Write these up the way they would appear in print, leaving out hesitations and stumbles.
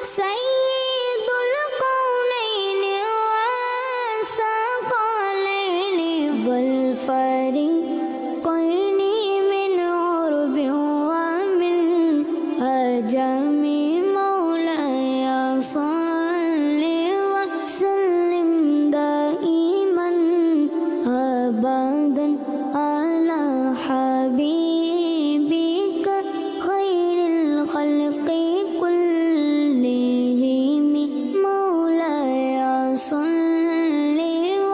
सय्यिदुल कौनैनि वस्सक़लैनि वल फ़रीक़ैनि मिन उर्बिन व मिन अजमी मौलाया सल्लि व सल्लिम दाइमन अबदन अला हबीबिका खैरिल खल्क़ि कुल्लिहिम मौलाया सल्लि व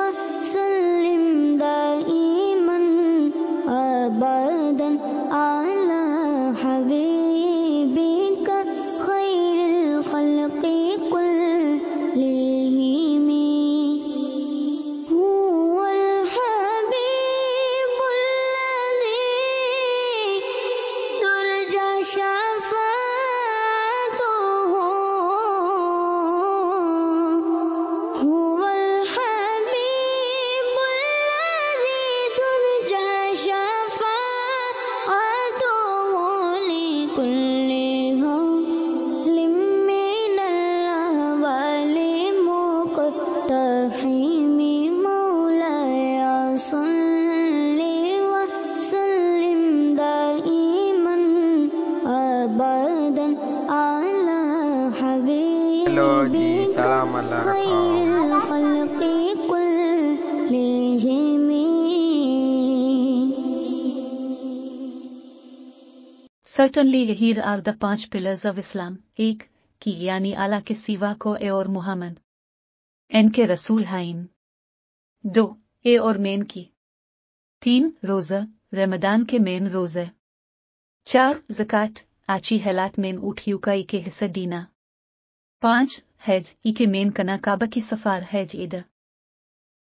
सल्लिम दाइमन अबदन अला हबीबिका खैरिल खल्क़ि कुल्लिहिम हुवल हबीबुल लज़ी तुरजा शफ़ाअतुहु हुवल हबीबुल लज़ी तुरजा शफ़ाअतुहु लिकुल्लि हौलिम मिनल अहवालि मुक़्तहिम मौलाया सल्लि व सल्लिम दाइमन अबदन अला हेलो जी, हबीबिका सलाम अलैकुम। खैरिल खल्क़ि कुल्लिहिम। Certainly here are the 5 pillars of Islam. 1. कि यानी अल्लाह के सिवा को ए और मुहम्मद इनके रसूल हैं। 2. ए और मेन की। 3. रोज़ा रमदान के मेन रोज़े। 4. ज़कात आची हलात मेन उठियु का इके हिस्सा दीना। 5. हज इके मेन कना काबा की सफार हज Eid.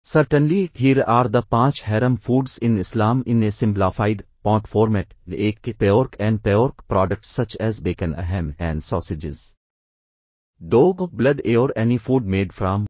Certainly, here are the 5 haram foods in Islam in a simplified pot format. 1. Pork and pork products such as bacon, ham, and sausages. Dog blood or any food made from